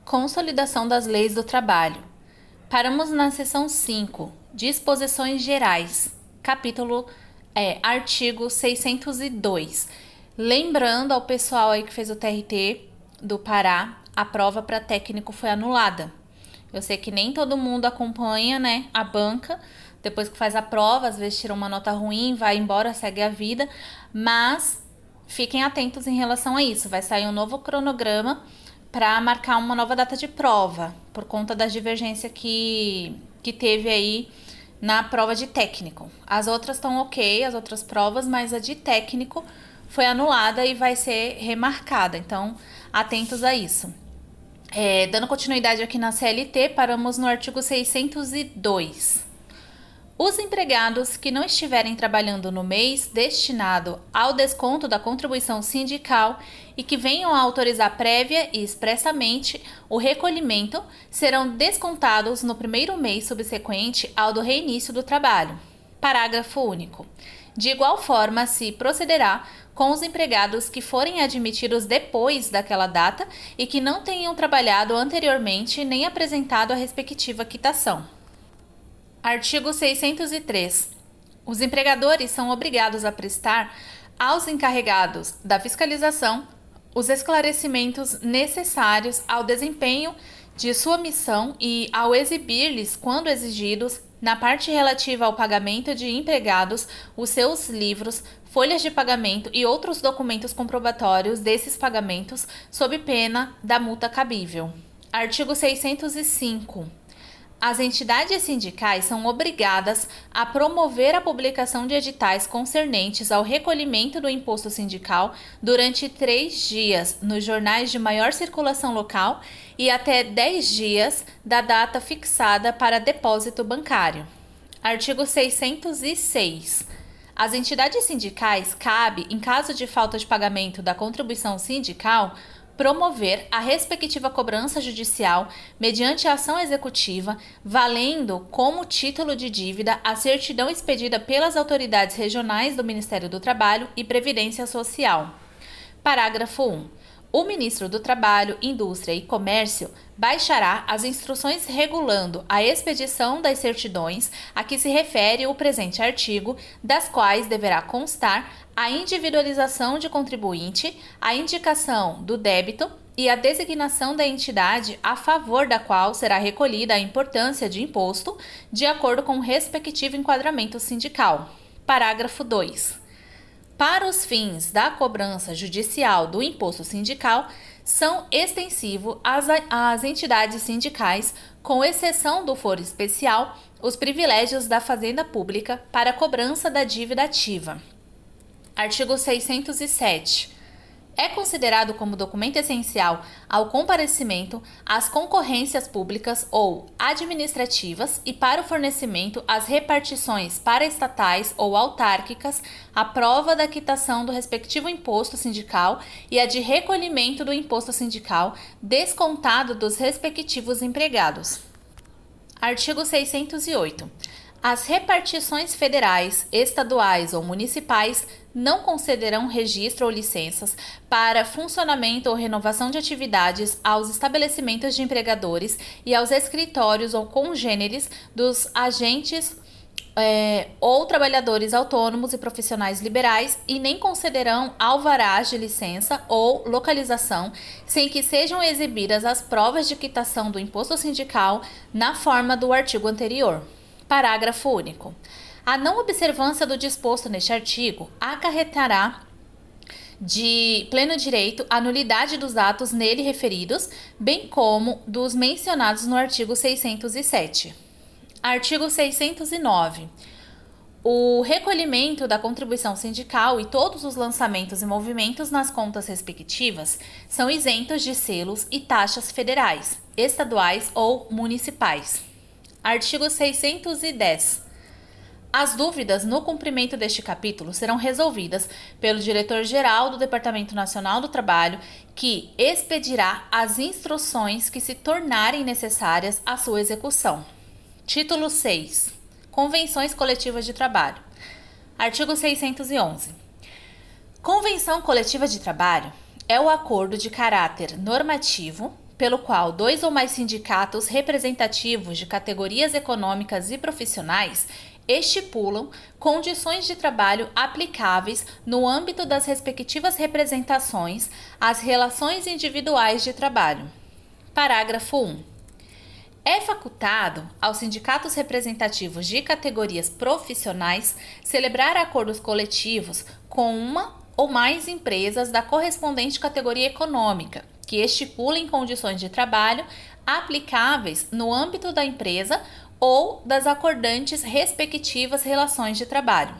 Consolidação das leis do trabalho. Paramos na seção 5, Disposições Gerais, artigo 602. Lembrando ao pessoal aí que fez o TRT do Pará, a prova para técnico foi anulada. Eu sei que nem todo mundo acompanha, né, a banca, depois que faz a prova, às vezes tira uma nota ruim, vai embora, segue a vida, mas fiquem atentos em relação a isso. Vai sair um novo cronograma para marcar uma nova data de prova, por conta da divergência que teve aí na prova de técnico. As outras estão ok, as outras provas, mas a de técnico foi anulada e vai ser remarcada, então atentos a isso. Dando continuidade aqui na CLT, paramos no artigo 602. Os empregados que não estiverem trabalhando no mês destinado ao desconto da contribuição sindical e que venham a autorizar prévia e expressamente o recolhimento serão descontados no primeiro mês subsequente ao do reinício do trabalho. Parágrafo único. De igual forma, se procederá com os empregados que forem admitidos depois daquela data e que não tenham trabalhado anteriormente nem apresentado a respectiva quitação. Artigo 603. Os empregadores são obrigados a prestar aos encarregados da fiscalização os esclarecimentos necessários ao desempenho de sua missão e ao exibir-lhes, quando exigidos, na parte relativa ao pagamento de empregados, os seus livros, folhas de pagamento e outros documentos comprobatórios desses pagamentos, sob pena da multa cabível. Artigo 605. As entidades sindicais são obrigadas a promover a publicação de editais concernentes ao recolhimento do imposto sindical durante 3 dias nos jornais de maior circulação local e até 10 dias da data fixada para depósito bancário. Artigo 606. Às entidades sindicais cabe, em caso de falta de pagamento da contribuição sindical, promover a respectiva cobrança judicial mediante ação executiva, valendo como título de dívida a certidão expedida pelas autoridades regionais do Ministério do Trabalho e Previdência Social. Parágrafo 1. O Ministro do Trabalho, Indústria e Comércio baixará as instruções regulando a expedição das certidões a que se refere o presente artigo, das quais deverá constar a individualização de contribuinte, a indicação do débito e a designação da entidade a favor da qual será recolhida a importância de imposto, de acordo com o respectivo enquadramento sindical. Parágrafo 2. Para os fins da cobrança judicial do imposto sindical, são extensivos às entidades sindicais, com exceção do foro especial, os privilégios da Fazenda Pública para a cobrança da dívida ativa. Artigo 607. É considerado como documento essencial ao comparecimento às concorrências públicas ou administrativas e para o fornecimento às repartições paraestatais ou autárquicas a prova da quitação do respectivo imposto sindical e a de recolhimento do imposto sindical descontado dos respectivos empregados. Artigo 608. As repartições federais, estaduais ou municipais não concederão registro ou licenças para funcionamento ou renovação de atividades aos estabelecimentos de empregadores e aos escritórios ou congêneres dos agentes ou trabalhadores autônomos e profissionais liberais e nem concederão alvarás de licença ou localização sem que sejam exibidas as provas de quitação do imposto sindical na forma do artigo anterior. Parágrafo único. A não observância do disposto neste artigo acarretará de pleno direito a nulidade dos atos nele referidos, bem como dos mencionados no artigo 607. Artigo 609. O recolhimento da contribuição sindical e todos os lançamentos e movimentos nas contas respectivas são isentos de selos e taxas federais, estaduais ou municipais. Artigo 610. As dúvidas no cumprimento deste capítulo serão resolvidas pelo Diretor-Geral do Departamento Nacional do Trabalho, que expedirá as instruções que se tornarem necessárias à sua execução. Título 6. Convenções coletivas de trabalho. Artigo 611. Convenção coletiva de trabalho é o acordo de caráter normativo pelo qual 2 ou mais sindicatos representativos de categorias econômicas e profissionais estipulam condições de trabalho aplicáveis no âmbito das respectivas representações às relações individuais de trabalho. Parágrafo 1. É facultado aos sindicatos representativos de categorias profissionais celebrar acordos coletivos com uma ou mais empresas da correspondente categoria econômica, que estipulem condições de trabalho aplicáveis no âmbito da empresa ou das acordantes respectivas relações de trabalho.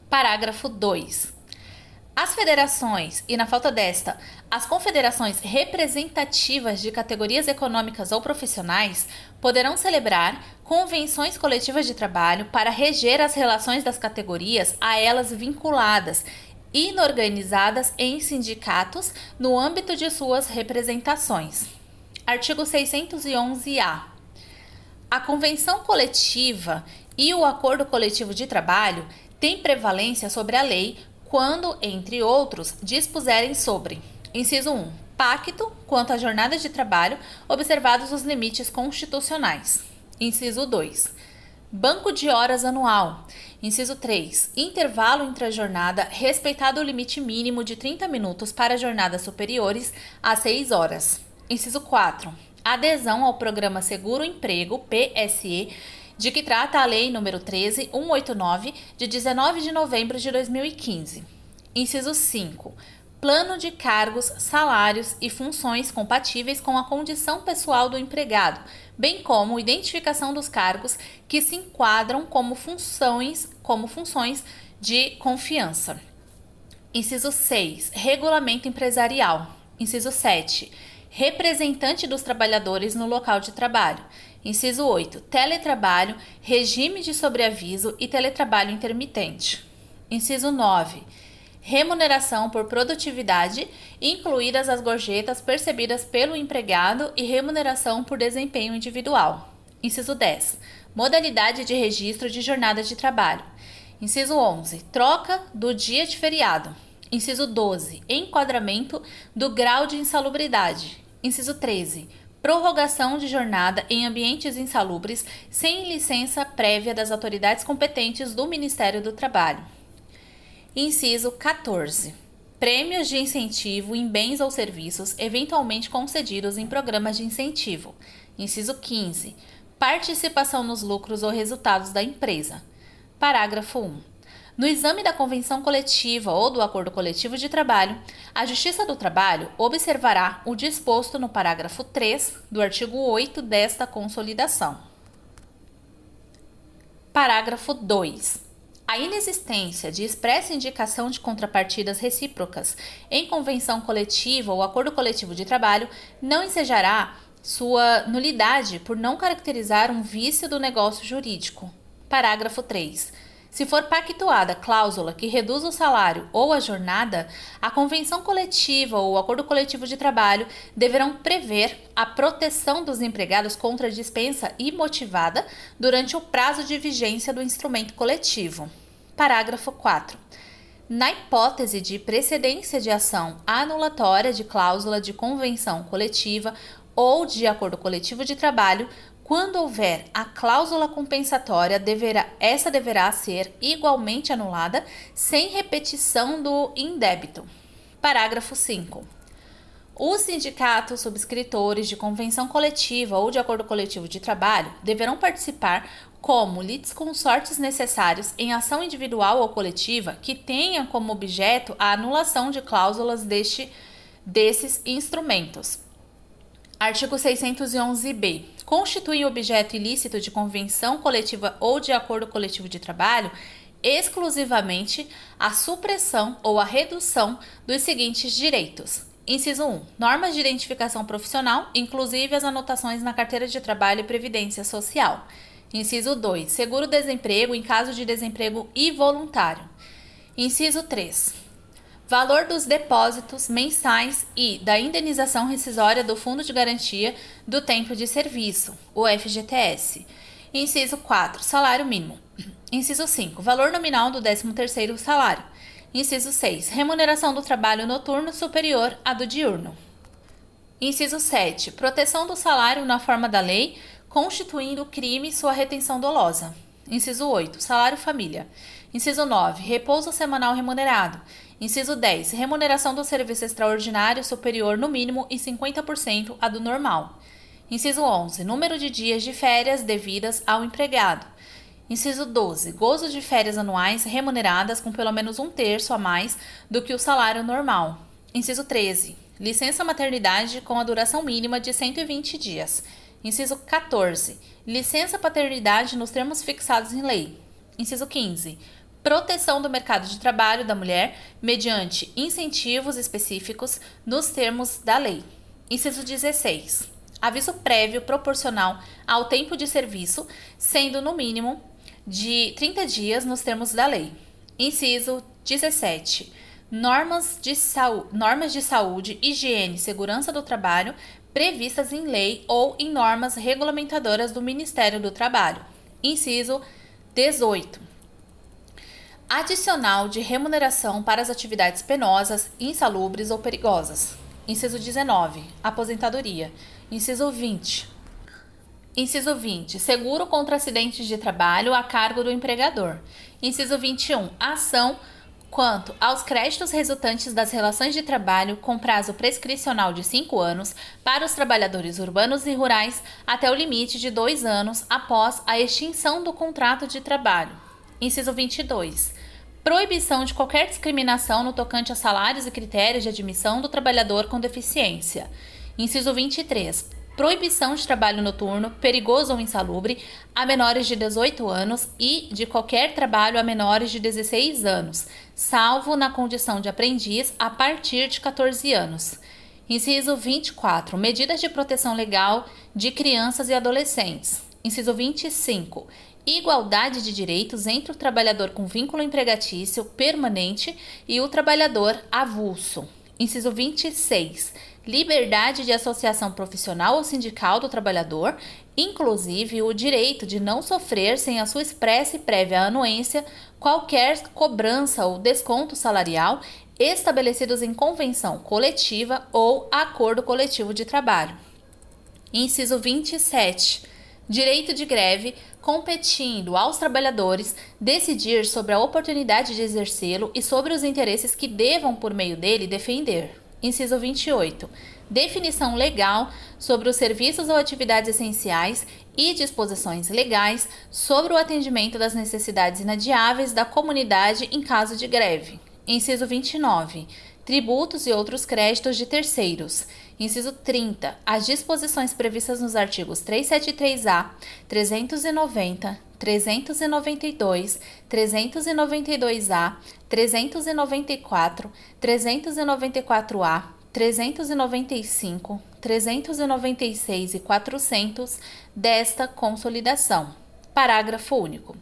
Parágrafo 2. As federações, e na falta desta, as confederações representativas de categorias econômicas ou profissionais, poderão celebrar convenções coletivas de trabalho para reger as relações das categorias a elas vinculadas, inorganizadas em sindicatos no âmbito de suas representações. Artigo 611-A. A convenção coletiva e o acordo coletivo de trabalho têm prevalência sobre a lei quando, entre outros, dispuserem sobre: inciso 1. Pacto quanto à jornada de trabalho, observados os limites constitucionais. Inciso 2. Banco de horas anual. Inciso 3. Intervalo entre a jornada, respeitado o limite mínimo de 30 minutos para jornadas superiores a 6 horas. Inciso 4. Adesão ao Programa Seguro Emprego, PSE, de que trata a Lei nº 13.189, de 19 de novembro de 2015. Inciso 5. Plano de cargos, salários e funções compatíveis com a condição pessoal do empregado, bem como identificação dos cargos que se enquadram como funções de confiança. Inciso 6. Regulamento empresarial. Inciso 7. Representante dos trabalhadores no local de trabalho. Inciso 8. Teletrabalho, regime de sobreaviso e teletrabalho intermitente. Inciso 9. Remuneração por produtividade, incluídas as gorjetas percebidas pelo empregado e remuneração por desempenho individual. Inciso 10. Modalidade de registro de jornada de trabalho. Inciso 11. Troca do dia de feriado. Inciso 12. Enquadramento do grau de insalubridade. Inciso 13. Prorrogação de jornada em ambientes insalubres sem licença prévia das autoridades competentes do Ministério do Trabalho. Inciso 14. Prêmios de incentivo em bens ou serviços eventualmente concedidos em programas de incentivo. Inciso 15. Participação nos lucros ou resultados da empresa. Parágrafo 1. No exame da convenção coletiva ou do acordo coletivo de trabalho, a Justiça do Trabalho observará o disposto no parágrafo 3 do artigo 8 desta consolidação. Parágrafo 2. A inexistência de expressa indicação de contrapartidas recíprocas em convenção coletiva ou acordo coletivo de trabalho não ensejará sua nulidade por não caracterizar um vício do negócio jurídico. Parágrafo 3. Se for pactuada cláusula que reduz o salário ou a jornada, a convenção coletiva ou o acordo coletivo de trabalho deverão prever a proteção dos empregados contra a dispensa imotivada durante o prazo de vigência do instrumento coletivo. Parágrafo 4. Na hipótese de precedência de ação anulatória de cláusula de convenção coletiva ou de acordo coletivo de trabalho, quando houver a cláusula compensatória, essa deverá ser igualmente anulada, sem repetição do indébito. Parágrafo 5. Os sindicatos subscritores de convenção coletiva ou de acordo coletivo de trabalho deverão participar como litisconsortes necessários em ação individual ou coletiva que tenha como objeto a anulação de cláusulas desses instrumentos. Artigo 611-B. Constitui objeto ilícito de convenção coletiva ou de acordo coletivo de trabalho exclusivamente a supressão ou a redução dos seguintes direitos. Inciso 1. Normas de identificação profissional, inclusive as anotações na carteira de trabalho e previdência social. Inciso 2. Seguro-desemprego em caso de desemprego involuntário. Inciso 3. Valor dos depósitos mensais e da indenização rescisória do Fundo de Garantia do Tempo de Serviço, o FGTS. Inciso 4. Salário mínimo. Inciso 5. Valor nominal do 13º salário. Inciso 6. Remuneração do trabalho noturno superior à do diurno. Inciso 7. Proteção do salário na forma da lei, constituindo crime sua retenção dolosa. Inciso 8. Salário família. Inciso 9. Repouso semanal remunerado. Inciso 10. Remuneração do serviço extraordinário superior no mínimo em 50% à do normal. Inciso 11. Número de dias de férias devidas ao empregado. Inciso 12. Gozo de férias anuais remuneradas com pelo menos 1/3 a mais do que o salário normal. Inciso 13. Licença maternidade com a duração mínima de 120 dias. Inciso 14. Licença paternidade nos termos fixados em lei. Inciso 15. Proteção do mercado de trabalho da mulher mediante incentivos específicos nos termos da lei. Inciso 16. Aviso prévio proporcional ao tempo de serviço, sendo no mínimo de 30 dias nos termos da lei. Inciso 17. Normas de saúde, higiene e segurança do trabalho previstas em lei ou em normas regulamentadoras do Ministério do Trabalho. Inciso 18. Adicional de remuneração para as atividades penosas, insalubres ou perigosas. Inciso 19. Aposentadoria. Inciso 20. Seguro contra acidentes de trabalho a cargo do empregador. Inciso 21. Ação quanto aos créditos resultantes das relações de trabalho com prazo prescricional de 5 anos para os trabalhadores urbanos e rurais até o limite de 2 anos após a extinção do contrato de trabalho. Inciso 22. Proibição de qualquer discriminação no tocante a salários e critérios de admissão do trabalhador com deficiência. Inciso 23. Proibição de trabalho noturno, perigoso ou insalubre, a menores de 18 anos e de qualquer trabalho a menores de 16 anos, salvo na condição de aprendiz a partir de 14 anos. Inciso 24. Medidas de proteção legal de crianças e adolescentes. Inciso 25. Igualdade de direitos entre o trabalhador com vínculo empregatício permanente e o trabalhador avulso. Inciso 26. Liberdade de associação profissional ou sindical do trabalhador, inclusive o direito de não sofrer, sem a sua expressa e prévia anuência, qualquer cobrança ou desconto salarial estabelecidos em convenção coletiva ou acordo coletivo de trabalho. Inciso 27. Direito de greve, competindo aos trabalhadores decidir sobre a oportunidade de exercê-lo e sobre os interesses que devam, por meio dele, defender. Inciso 28. Definição legal sobre os serviços ou atividades essenciais e disposições legais sobre o atendimento das necessidades inadiáveis da comunidade em caso de greve. Inciso 29. Tributos e outros créditos de terceiros. Inciso 30. As disposições previstas nos artigos 373-A, 390, 392, 392-A, 394, 394-A, 395, 396 e 400 desta consolidação. Parágrafo único.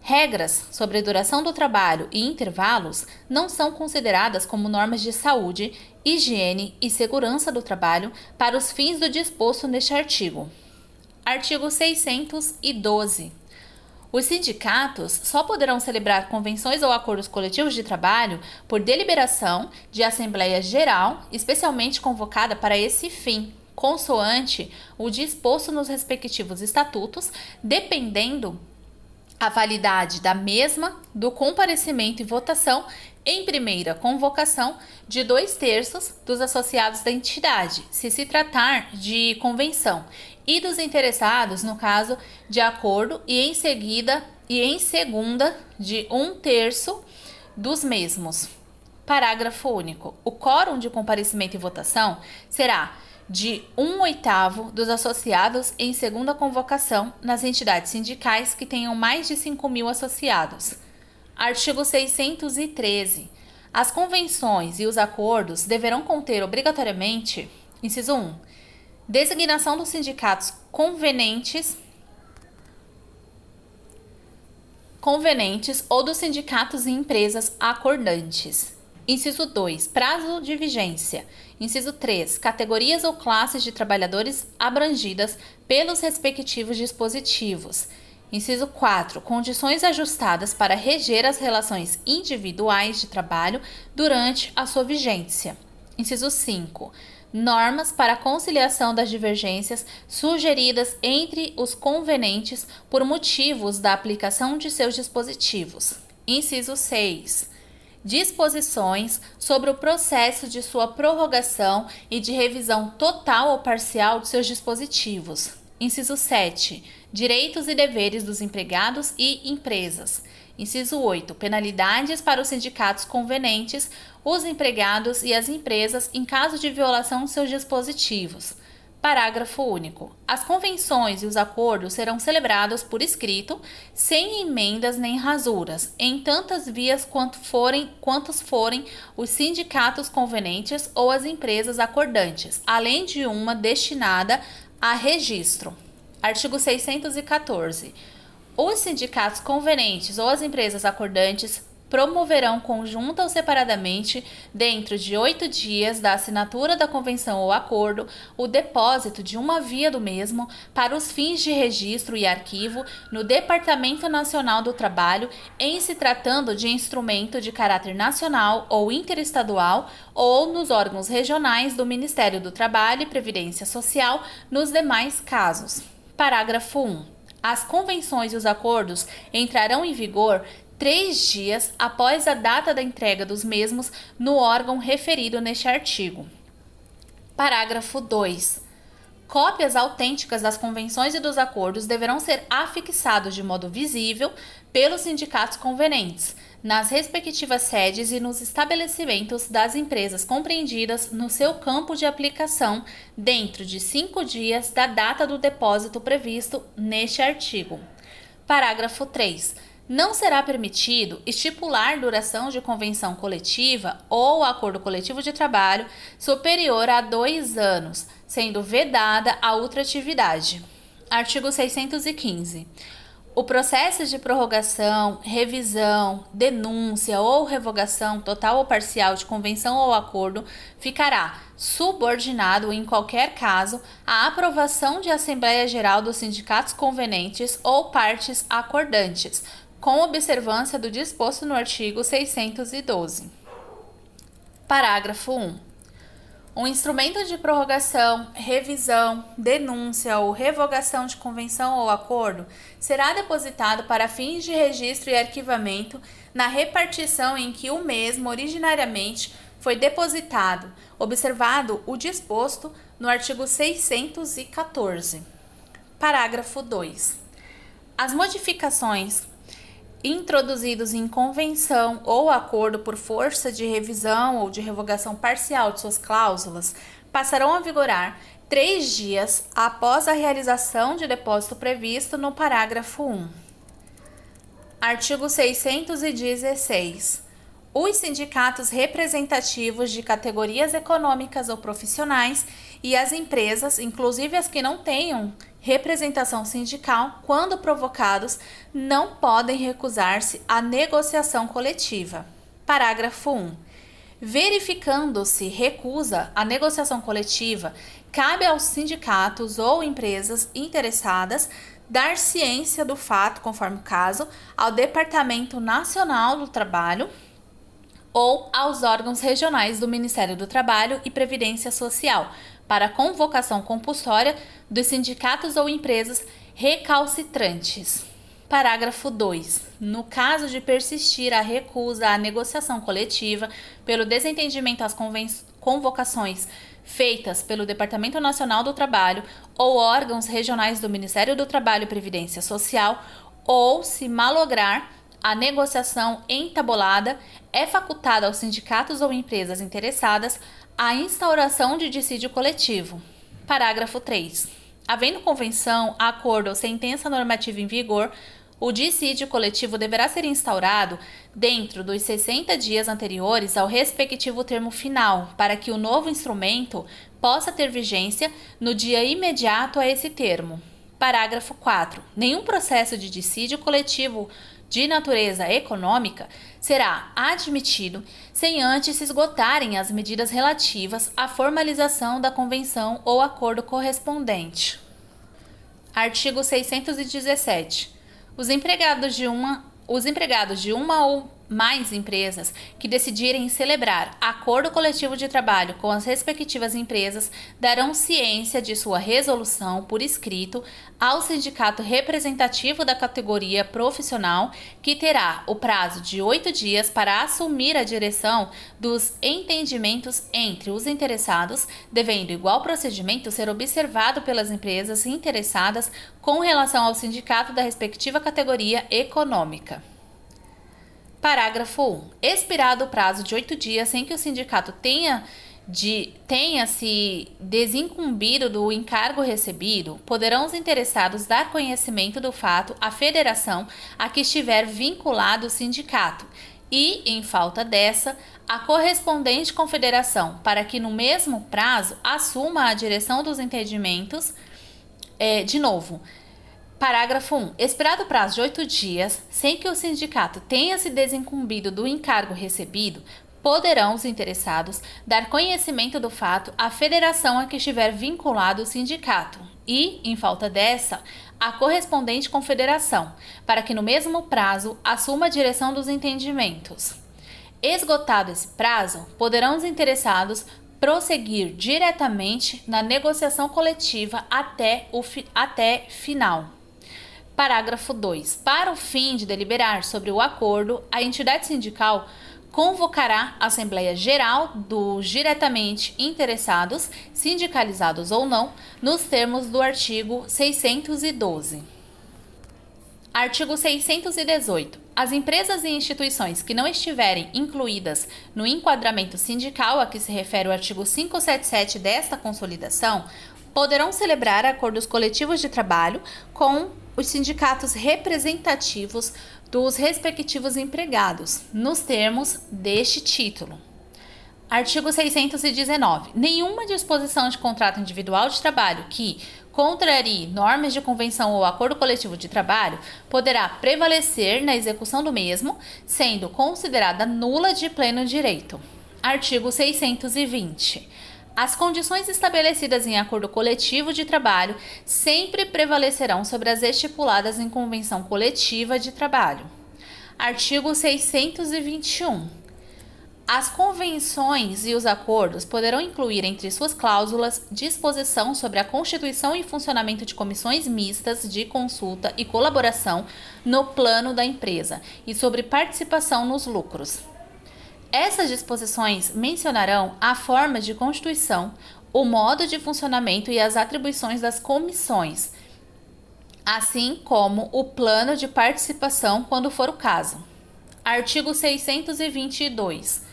Regras sobre a duração do trabalho e intervalos não são consideradas como normas de saúde, higiene e segurança do trabalho para os fins do disposto neste artigo. Artigo 612. Os sindicatos só poderão celebrar convenções ou acordos coletivos de trabalho por deliberação de Assembleia Geral, especialmente convocada para esse fim, consoante o disposto nos respectivos estatutos, dependendo a validade da mesma do comparecimento e votação em primeira convocação de 2/3 dos associados da entidade, se tratar de convenção, e dos interessados no caso de acordo e em segunda de 1/3 dos mesmos. Parágrafo único. O quórum de comparecimento e votação será de 1/8 dos associados em segunda convocação nas entidades sindicais que tenham mais de 5.000 associados. Artigo 613. As convenções e os acordos deverão conter obrigatoriamente, inciso 1, designação dos sindicatos convenentes ou dos sindicatos e empresas acordantes. Inciso 2. Prazo de vigência. Inciso 3. Categorias ou classes de trabalhadores abrangidas pelos respectivos dispositivos. Inciso 4. Condições ajustadas para reger as relações individuais de trabalho durante a sua vigência. Inciso 5. normas para a conciliação das divergências sugeridas entre os convenentes por motivos da aplicação de seus dispositivos. Inciso 6. Disposições sobre o processo de sua prorrogação e de revisão total ou parcial de seus dispositivos. Inciso 7. Direitos e deveres dos empregados e empresas. Inciso 8. Penalidades para os sindicatos convenentes, os empregados e as empresas em caso de violação de seus dispositivos. Parágrafo único. As convenções e os acordos serão celebrados por escrito, sem emendas nem rasuras, em tantas vias quantos forem os sindicatos convenentes ou as empresas acordantes, além de uma destinada a registro. Artigo 614. Os sindicatos convenentes ou as empresas acordantes promoverão conjunta ou separadamente, dentro de 8 dias da assinatura da convenção ou acordo, o depósito de uma via do mesmo para os fins de registro e arquivo no Departamento Nacional do Trabalho, em se tratando de instrumento de caráter nacional ou interestadual, ou nos órgãos regionais do Ministério do Trabalho e Previdência Social, nos demais casos. Parágrafo 1. As convenções e os acordos entrarão em vigor 3 dias após a data da entrega dos mesmos no órgão referido neste artigo. Parágrafo 2. Cópias autênticas das convenções e dos acordos deverão ser afixados de modo visível pelos sindicatos convenentes, nas respectivas sedes e nos estabelecimentos das empresas compreendidas no seu campo de aplicação, dentro de 5 dias da data do depósito previsto neste artigo. Parágrafo 3. Não será permitido estipular duração de convenção coletiva ou acordo coletivo de trabalho superior a 2 anos, sendo vedada a ultratividade. Artigo 615. O processo de prorrogação, revisão, denúncia ou revogação total ou parcial de convenção ou acordo ficará subordinado, em qualquer caso, à aprovação de Assembleia Geral dos sindicatos convenentes ou partes acordantes, com observância do disposto no artigo 612. Parágrafo 1. Um instrumento de prorrogação, revisão, denúncia ou revogação de convenção ou acordo será depositado para fins de registro e arquivamento na repartição em que o mesmo originariamente foi depositado, observado o disposto no artigo 614. Parágrafo 2. As modificações introduzidos em convenção ou acordo por força de revisão ou de revogação parcial de suas cláusulas passarão a vigorar 3 dias após a realização de depósito previsto no parágrafo 1. Artigo 616. Os sindicatos representativos de categorias econômicas ou profissionais e as empresas, inclusive as que não tenham representação sindical, quando provocados, não podem recusar-se à negociação coletiva. Parágrafo 1. Verificando-se recusa à negociação coletiva, cabe aos sindicatos ou empresas interessadas dar ciência do fato, conforme o caso, ao Departamento Nacional do Trabalho ou aos órgãos regionais do Ministério do Trabalho e Previdência Social, para convocação compulsória dos sindicatos ou empresas recalcitrantes. Parágrafo 2. No caso de persistir a recusa à negociação coletiva pelo desentendimento às convocações feitas pelo Departamento Nacional do Trabalho ou órgãos regionais do Ministério do Trabalho e Previdência Social, ou se malograr a negociação entabulada, é facultada aos sindicatos ou empresas interessadas a instauração de dissídio coletivo. Parágrafo 3. Havendo convenção, acordo ou sentença normativa em vigor, o dissídio coletivo deverá ser instaurado dentro dos 60 dias anteriores ao respectivo termo final, para que o novo instrumento possa ter vigência no dia imediato a esse termo. Parágrafo 4. Nenhum processo de dissídio coletivo de natureza econômica será admitido sem antes se esgotarem as medidas relativas à formalização da convenção ou acordo correspondente. Artigo 617. Os empregados de uma ou mais empresas que decidirem celebrar acordo coletivo de trabalho com as respectivas empresas darão ciência de sua resolução por escrito ao sindicato representativo da categoria profissional, que terá o prazo de 8 dias para assumir a direção dos entendimentos entre os interessados, devendo igual procedimento ser observado pelas empresas interessadas com relação ao sindicato da respectiva categoria econômica. Parágrafo 1. Expirado o prazo de 8 dias sem que o sindicato tenha se desincumbido do encargo recebido, poderão os interessados dar conhecimento do fato à federação a que estiver vinculado o sindicato e, em falta dessa, a correspondente confederação, para que no mesmo prazo assuma a direção dos entendimentos. De novo, parágrafo 1. Expirado o prazo de 8 dias, sem que o sindicato tenha se desincumbido do encargo recebido, poderão os interessados dar conhecimento do fato à federação a que estiver vinculado o sindicato e, em falta dessa, a correspondente confederação, para que no mesmo prazo assuma a direção dos entendimentos. Esgotado esse prazo, poderão os interessados prosseguir diretamente na negociação coletiva até final. Parágrafo 2. Para o fim de deliberar sobre o acordo, a entidade sindical convocará a Assembleia Geral dos diretamente interessados, sindicalizados ou não, nos termos do artigo 612. Artigo 618. As empresas e instituições que não estiverem incluídas no enquadramento sindical a que se refere o artigo 577 desta consolidação poderão celebrar acordos coletivos de trabalho com os sindicatos representativos dos respectivos empregados, nos termos deste título. Artigo 619. Nenhuma disposição de contrato individual de trabalho que contrarie normas de convenção ou acordo coletivo de trabalho poderá prevalecer na execução do mesmo, sendo considerada nula de pleno direito. Artigo 620. As condições estabelecidas em acordo coletivo de trabalho sempre prevalecerão sobre as estipuladas em convenção coletiva de trabalho. Artigo 621. As convenções e os acordos poderão incluir entre suas cláusulas disposição sobre a constituição e funcionamento de comissões mistas de consulta e colaboração no plano da empresa e sobre participação nos lucros. Essas disposições mencionarão a forma de constituição, o modo de funcionamento e as atribuições das comissões, assim como o plano de participação, quando for o caso. Artigo 622.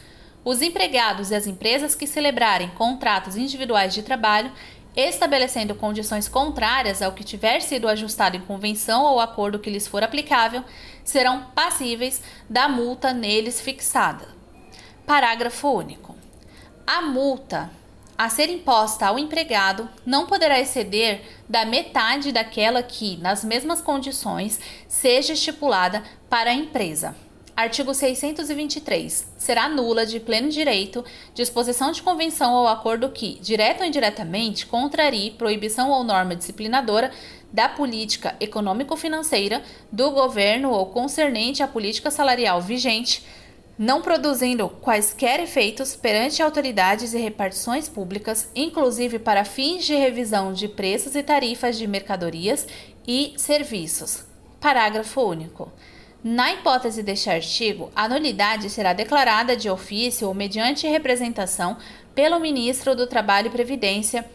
Os empregados e as empresas que celebrarem contratos individuais de trabalho, estabelecendo condições contrárias ao que tiver sido ajustado em convenção ou acordo que lhes for aplicável, serão passíveis da multa neles fixada. Parágrafo único. A multa a ser imposta ao empregado não poderá exceder da metade daquela que, nas mesmas condições, seja estipulada para a empresa. Artigo 623. Será nula de pleno direito disposição de convenção ou acordo que, direta ou indiretamente, contrarie proibição ou norma disciplinadora da política econômico-financeira do governo ou concernente à política salarial vigente, não produzindo quaisquer efeitos perante autoridades e repartições públicas, inclusive para fins de revisão de preços e tarifas de mercadorias e serviços. Parágrafo único. Na hipótese deste artigo, a nulidade será declarada de ofício ou mediante representação pelo Ministro do Trabalho e Previdência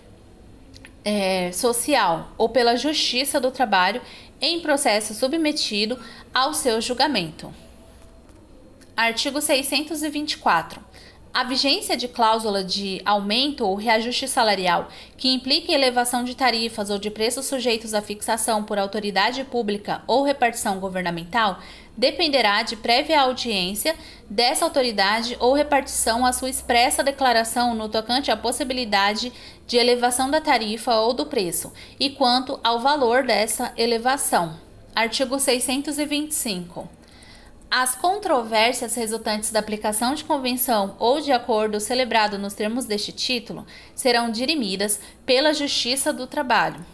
Social ou pela Justiça do Trabalho em processo submetido ao seu julgamento. Artigo 624. A vigência de cláusula de aumento ou reajuste salarial que implique elevação de tarifas ou de preços sujeitos à fixação por autoridade pública ou repartição governamental dependerá de prévia audiência dessa autoridade ou repartição à sua expressa declaração no tocante à possibilidade de elevação da tarifa ou do preço e quanto ao valor dessa elevação. Artigo 625. As controvérsias resultantes da aplicação de convenção ou de acordo celebrado nos termos deste título serão dirimidas pela Justiça do Trabalho.